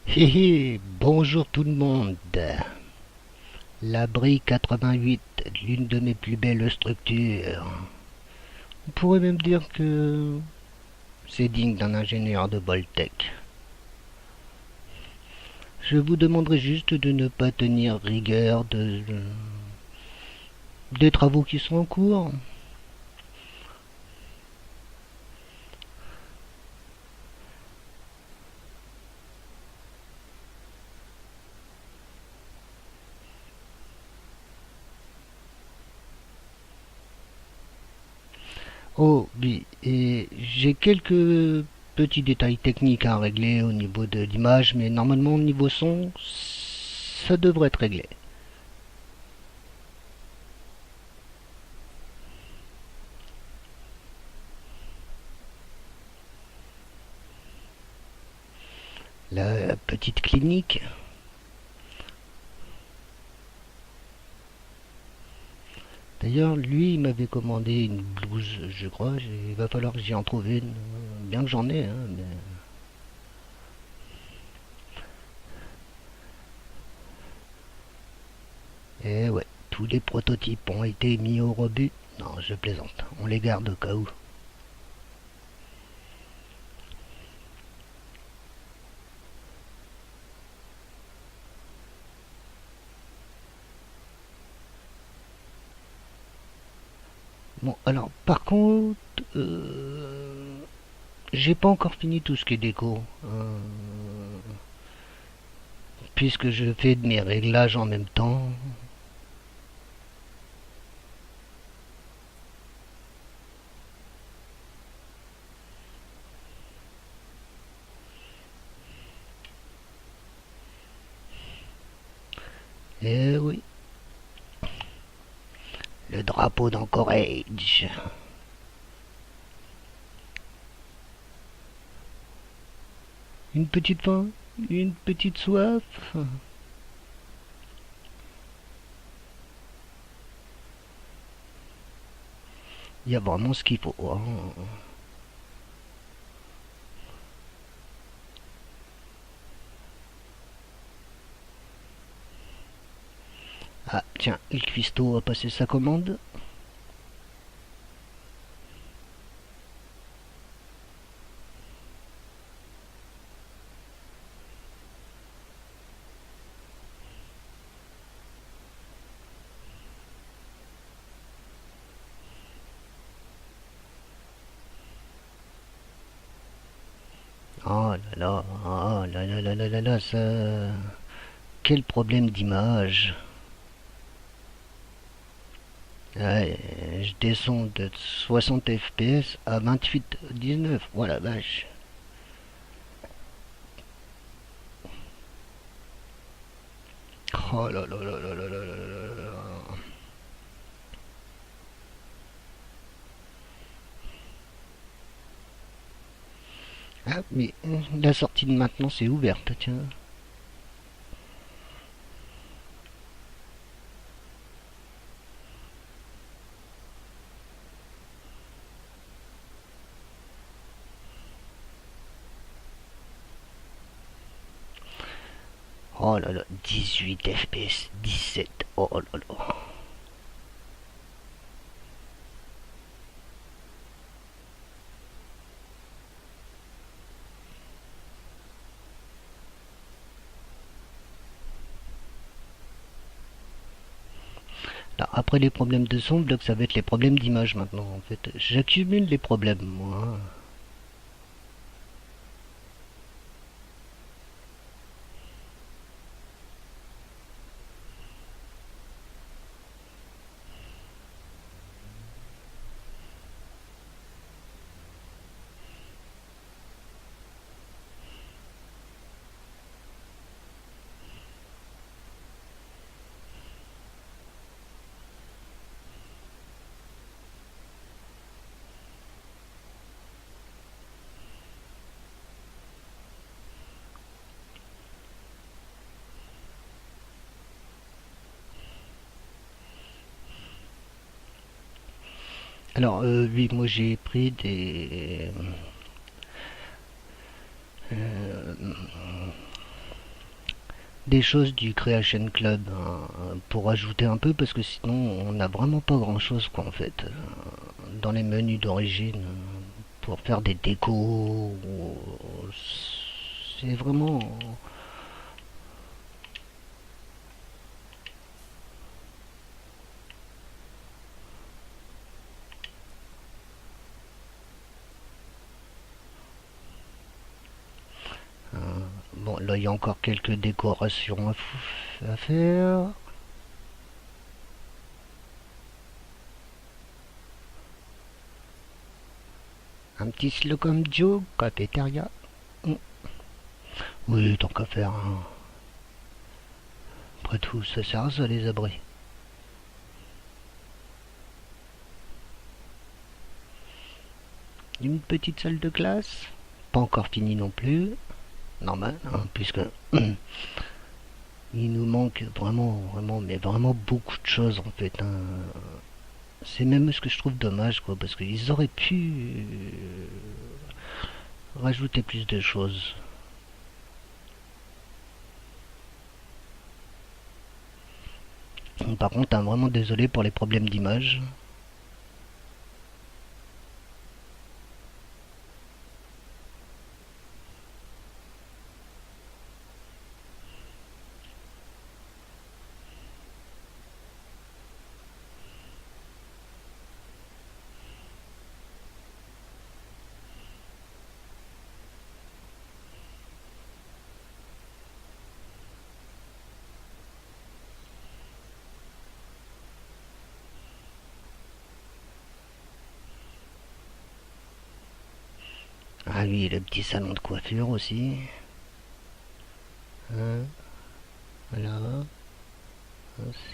Hé hé, bonjour tout le monde. L'abri 88, l'une de mes plus belles structures. On pourrait même dire que c'est digne d'un ingénieur de Boltec. Je vous demanderai juste de ne pas tenir rigueur des travaux qui sont en cours. Oh oui, et j'ai quelques petits détails techniques à régler au niveau de l'image, mais normalement au niveau son, ça devrait être réglé. La petite clinique. D'ailleurs, lui, il m'avait commandé une blouse, je crois. Il va falloir que j'y en trouve une. Bien que j'en ai, hein, mais... Eh ouais, tous les prototypes ont été mis au rebut. Non, je plaisante. On les garde au cas où. Bon, alors, par contre, j'ai pas encore fini tout ce qui est déco. Puisque je fais de mes réglages en même temps. Eh oui, le drapeau d'Anchorage. Une petite faim, une petite soif. Il y a vraiment ce qu'il faut, hein. Ah, tiens, le cuistot a passé sa commande. Oh là là, oh là là là là là là, ça... Quel problème d'image. Ouais, je descends de 60 fps à 28-19. Voilà, vache. Oh là là là là là là là là. Ah, mais la sortie de maintenance est ouverte, tiens. Oh là là, 18 fps, 17. Oh là là. Là, après les problèmes de son, ça va être les problèmes d'image maintenant, en fait. J'accumule les problèmes, moi. Alors, oui, moi j'ai pris des... des choses du Creation Club hein, pour ajouter un peu parce que sinon on n'a vraiment pas grand chose quoi en fait dans les menus d'origine pour faire des décos. C'est vraiment bon là il y a encore quelques décorations à faire. Un petit Slocum Joe, cafétéria. Oui, tant qu'à faire. Hein. Après tout, ça sert à ça les abris. Une petite salle de classe. Pas encore fini non plus. Normal, hein, puisque il nous manque vraiment, vraiment, mais vraiment beaucoup de choses en fait. Hein. C'est même ce que je trouve dommage, quoi, parce qu'ils auraient pu rajouter plus de choses. Par contre, hein, vraiment désolé pour les problèmes d'image. Ah oui, le petit salon de coiffure aussi. Hein, voilà.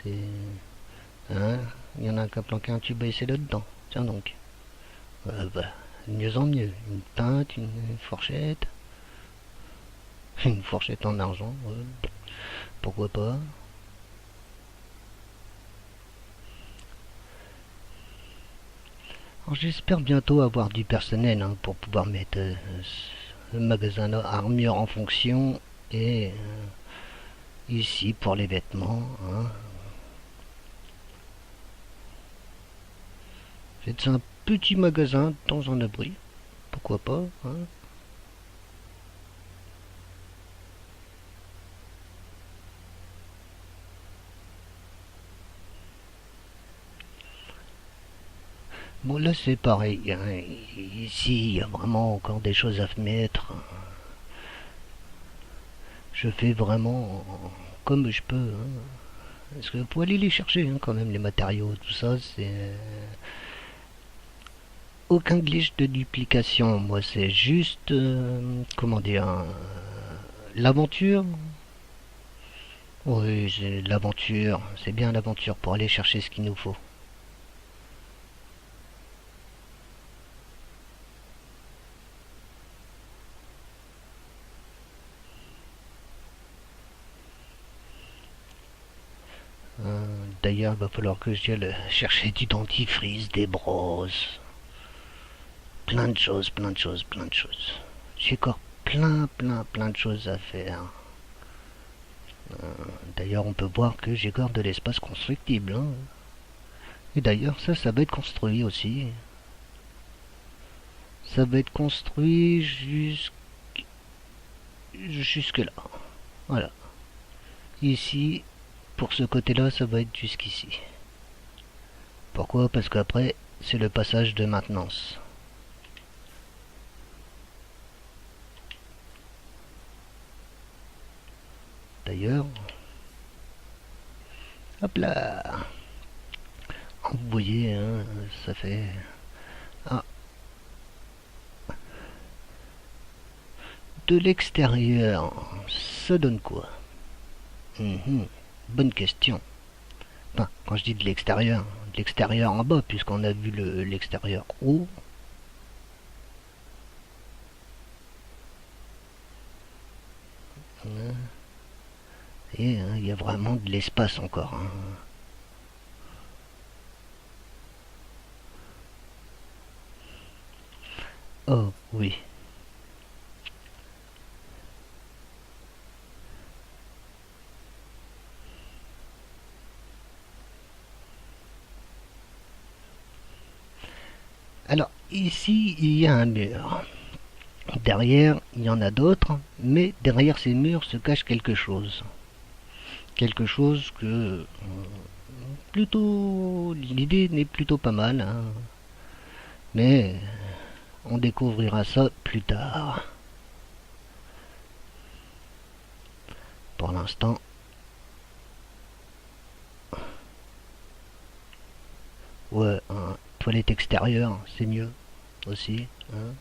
C'est... Hein, il y en a un qui a planqué un tube à essayer là-dedans. Tiens donc. Bah, de mieux en mieux. Une teinte, une fourchette. Une fourchette en argent. Pourquoi pas. J'espère bientôt avoir du personnel hein, pour pouvoir mettre le magasin armure en fonction et ici pour les vêtements. Hein. C'est un petit magasin dans un abri. Pourquoi pas hein. Bon là c'est pareil. Hein. Ici il y a vraiment encore des choses à mettre. Je fais vraiment comme je peux. Hein. Parce que pour aller les chercher hein, quand même les matériaux, tout ça, c'est aucun glitch de duplication. Moi c'est juste comment dire l'aventure. Oui, c'est l'aventure. C'est bien l'aventure pour aller chercher ce qu'il nous faut. D'ailleurs, il va falloir que j'y aille chercher du dentifrice, des brosses. Plein de choses, plein de choses, plein de choses. J'ai encore plein de choses à faire. D'ailleurs, on peut voir que j'ai encore de l'espace constructible. Hein. Et d'ailleurs, ça va être construit aussi. Ça va être construit jusque là. Voilà. Ici, pour ce côté-là, ça va être jusqu'ici. Pourquoi? Parce qu'après, c'est le passage de maintenance. D'ailleurs, hop là. Vous voyez, hein, ça fait... Ah, de l'extérieur, ça donne quoi? Bonne question. Enfin, quand je dis de l'extérieur en bas, puisqu'on a vu l'extérieur haut. Et il y a vraiment de l'espace encore. Hein. Oh oui. Alors, ici, il y a un mur. Derrière, il y en a d'autres, mais derrière ces murs se cache quelque chose. Quelque chose que... plutôt... L'idée n'est plutôt pas mal, hein. Mais on découvrira ça plus tard. Pour l'instant, ouais, hein, toilette extérieure, c'est mieux aussi, hein.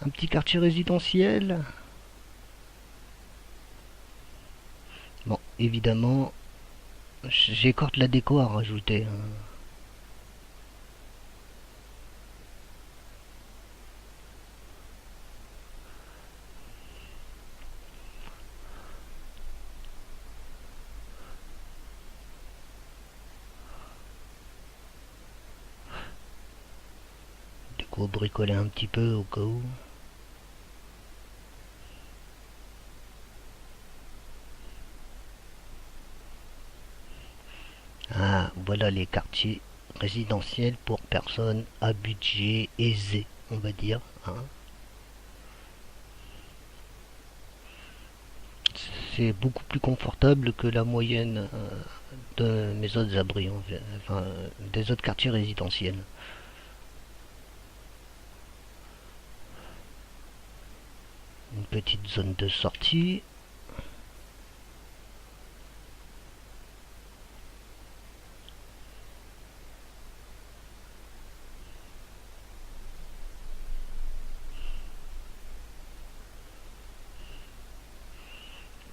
Un petit quartier résidentiel. Bon, évidemment, j'écorte la déco à rajouter, hein. Déco bricoler un petit peu au cas où. Ah, voilà les quartiers résidentiels pour personnes à budget aisé, on va dire, hein. C'est beaucoup plus confortable que la moyenne de mes autres abris, en fait. Enfin, des autres quartiers résidentiels. Une petite zone de sortie.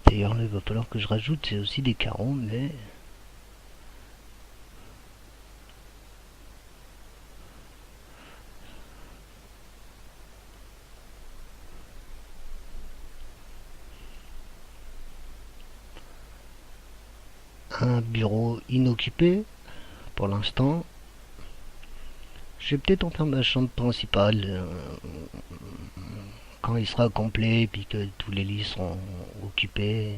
D'ailleurs, là, il va falloir que je rajoute, c'est aussi des carreaux, mais un bureau inoccupé pour l'instant. Je vais peut-être en faire ma chambre principale quand il sera complet, puis que tous les lits seront occupés.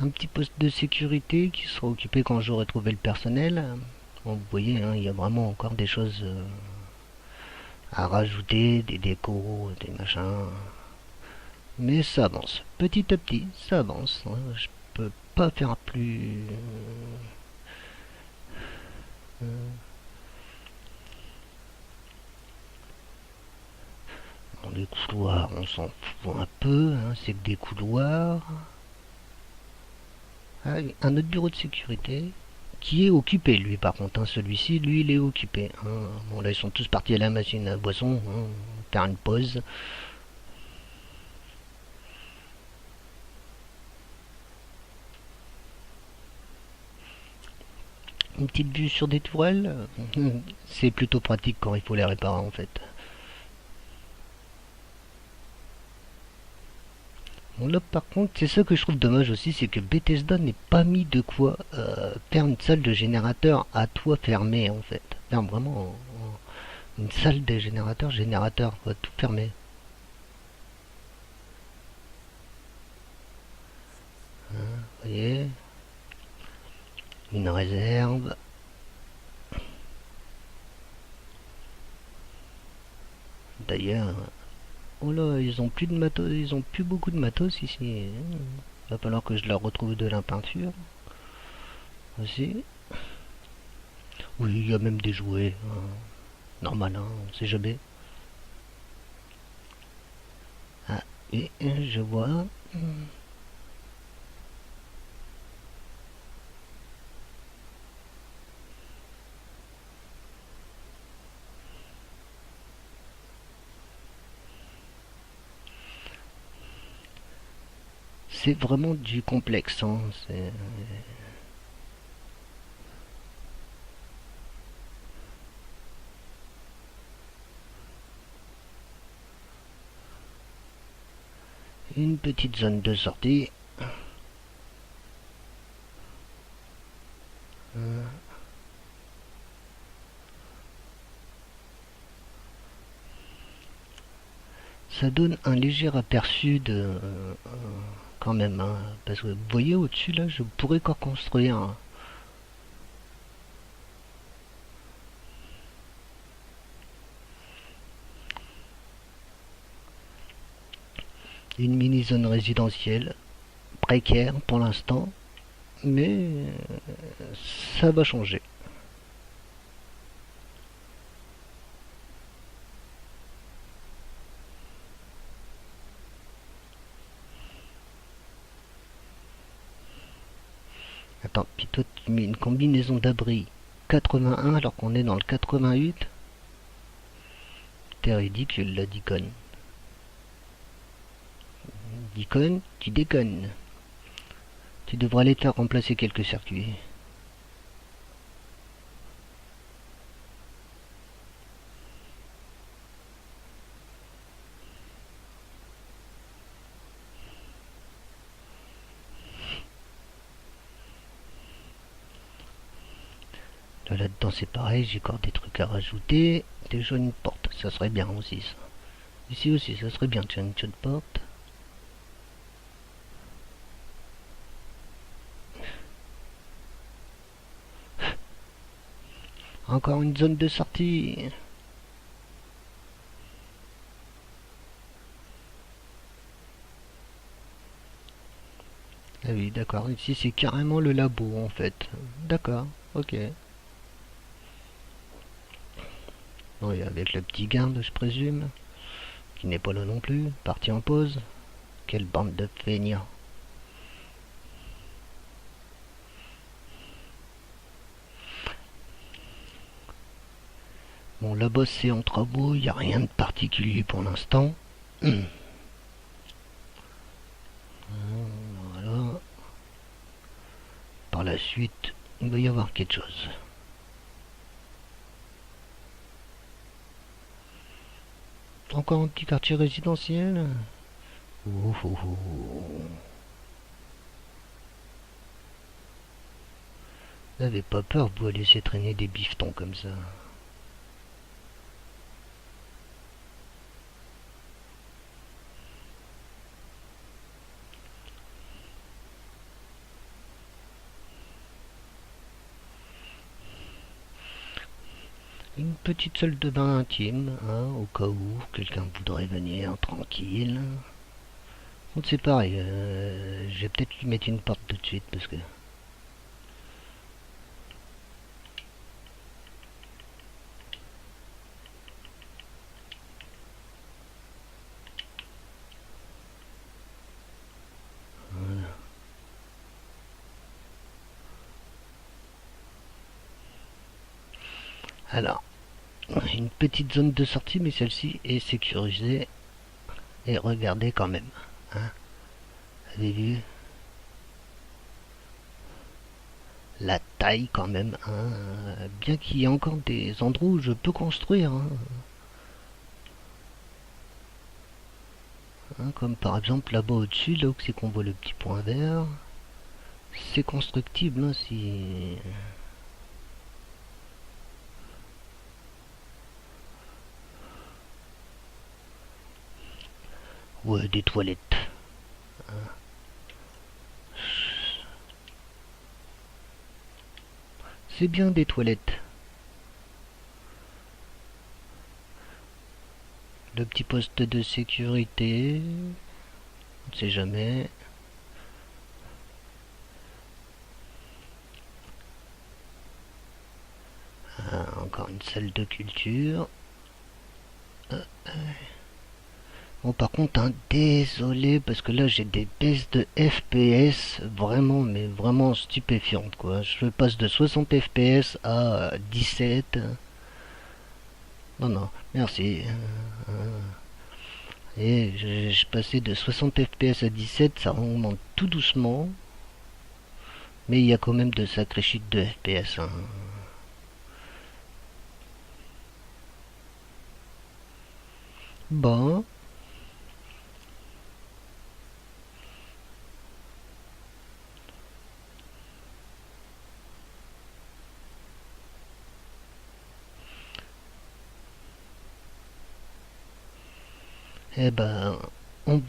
Un petit poste de sécurité qui sera occupé quand j'aurai trouvé le personnel. Bon, vous voyez, hein, il y a vraiment encore des choses à rajouter, des décos, des machins. Mais ça avance. Petit à petit, ça avance, hein. Je peux pas faire plus. Euh, bon, les couloirs, on s'en fout un peu, hein, c'est que des couloirs. Ah, un autre bureau de sécurité qui est occupé, lui, par contre, hein, celui-ci, lui, il est occupé, hein. Bon, là, ils sont tous partis à la machine à boisson, hein, faire une pause. Une petite vue sur des tourelles, c'est plutôt pratique quand il faut les réparer, en fait. Bon, là, par contre, c'est ça que je trouve dommage aussi, c'est que Bethesda n'est pas mis de quoi faire une salle de générateur à toit fermé, en fait. Faire vraiment une salle de générateur, quoi, tout fermé. Vous voyez, une réserve. D'ailleurs, oh là, ils ont plus de matos, ils ont plus beaucoup de matos ici. Il va falloir que je leur retrouve de la peinture aussi. Oui, il y a même des jouets, hein. Normal, hein, on sait jamais. Ah, et je vois. C'est vraiment du complexe, hein. Une petite zone de sortie. Ça donne un léger aperçu de... quand même, hein, parce que vous voyez au-dessus là, je pourrais encore construire une mini zone résidentielle précaire pour l'instant, mais ça va changer. Attends, puis toi tu mets une combinaison d'abri 81 alors qu'on est dans le 88. T'es ridicule la Dicon. Dicon, tu déconnes. Tu devrais aller te faire remplacer quelques circuits. Là-dedans c'est pareil, j'ai encore des trucs à rajouter. Déjà une porte, ça serait bien aussi ça. Ici aussi, ça serait bien, tiens, une petite porte. Encore une zone de sortie. Ah oui, d'accord, ici c'est carrément le labo en fait. D'accord, ok. Oui, avec le petit garde, je présume, qui n'est pas là non plus, parti en pause. Quelle bande de feignants. Bon, là-bas c'est en travaux, il n'y a rien de particulier pour l'instant. Voilà. Par la suite, il va y avoir quelque chose. Encore un petit quartier résidentiel. Oh, oh, oh. Vous n'avez pas peur, vous, à laisser traîner des bifetons comme ça? Une petite salle de bain intime, hein, au cas où quelqu'un voudrait venir tranquille. Bon, c'est pareil, je vais peut-être lui mettre une porte tout de suite parce que... Voilà. Alors, une petite zone de sortie, mais celle-ci est sécurisée. Et regardez quand même, hein, avez vu la taille quand même, hein, bien qu'il y ait encore des endroits où je peux construire, hein. Hein, comme par exemple là-bas au-dessus, là où c'est qu'on voit le petit point vert, c'est constructible, hein, si... Ouais, des toilettes. C'est bien des toilettes. Le petit poste de sécurité, on ne sait jamais. Ah, encore une salle de culture. Bon, par contre, hein, désolé, parce que là j'ai des baisses de FPS vraiment, mais vraiment stupéfiantes, quoi. Je passe de 60 FPS à 17. Non, non, merci. Et je passais de 60 FPS à 17, ça remonte tout doucement. Mais il y a quand même de sacrées chutes de FPS, hein. Bon. Eh ben, on,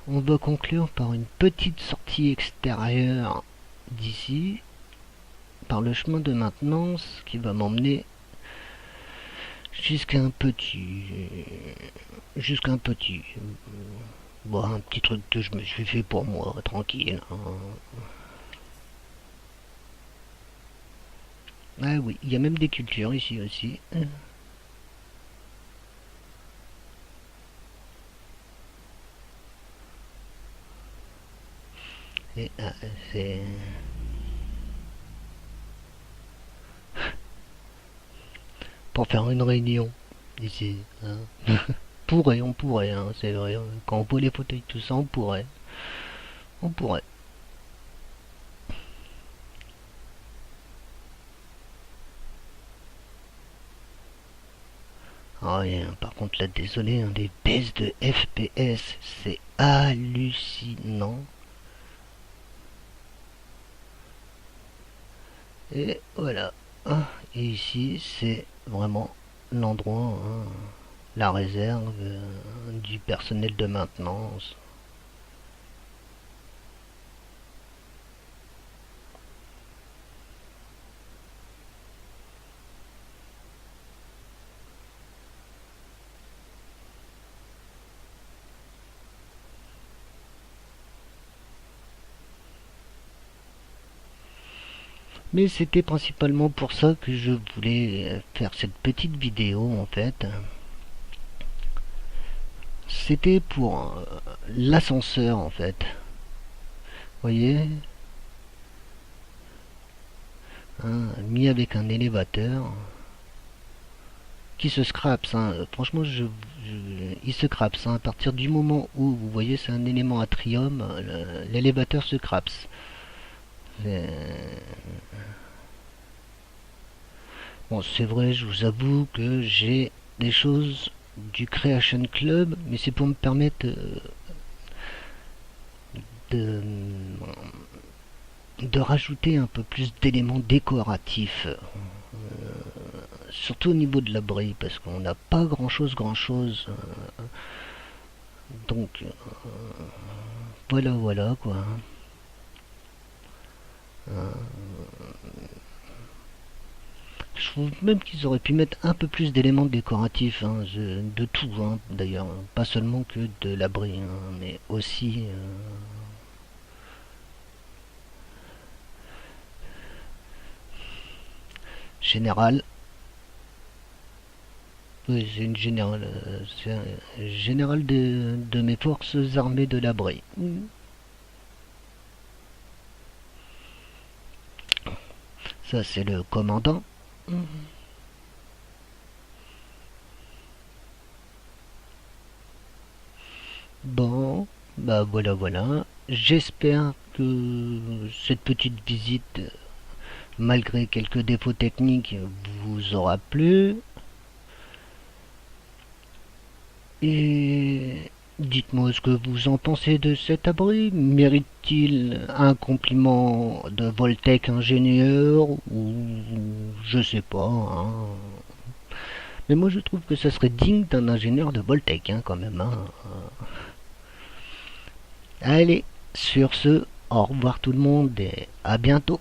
on va conclure par une petite sortie extérieure d'ici, par le chemin de maintenance qui va m'emmener jusqu'à un petit, bon, un petit truc que je me suis fait pour moi, tranquille, hein. Ah oui, il y a même des cultures ici aussi. Et c'est... Pour faire une réunion ici, hein. On pourrait, hein, c'est vrai. Quand on voit les fauteuils, tout ça, on pourrait. On pourrait. Ah, par contre, là, désolé, hein, des baisses de FPS, c'est hallucinant. Et voilà. Et ici, c'est vraiment l'endroit, hein, la réserve du personnel de maintenance. Mais c'était principalement pour ça que je voulais faire cette petite vidéo en fait. C'était pour l'ascenseur en fait. Vous voyez, hein, mis avec un élévateur qui se scraps, hein. Franchement, il se craps, hein. À partir du moment où vous voyez c'est un élément atrium, l'élévateur se craps. Bon, c'est vrai, je vous avoue que j'ai des choses du Creation Club, mais c'est pour me permettre de, de rajouter un peu plus d'éléments décoratifs, surtout au niveau de l'abri, parce qu'on n'a pas grand chose, donc voilà quoi. Je trouve même qu'ils auraient pu mettre un peu plus d'éléments décoratifs, hein, de tout, hein, d'ailleurs, pas seulement que de l'abri, hein, mais aussi général. Oui, c'est une générale, c'est un général de mes forces armées de l'abri. Ça, c'est le commandant. Bon, bah voilà. J'espère que cette petite visite, malgré quelques défauts techniques, vous aura plu. Et dites-moi ce que vous en pensez de cet abri. Mérite-t-il un compliment de Voltec ingénieur ou je sais pas, hein. Mais moi je trouve que ça serait digne d'un ingénieur de Voltec, hein, quand même, hein. Allez, sur ce, au revoir tout le monde et à bientôt.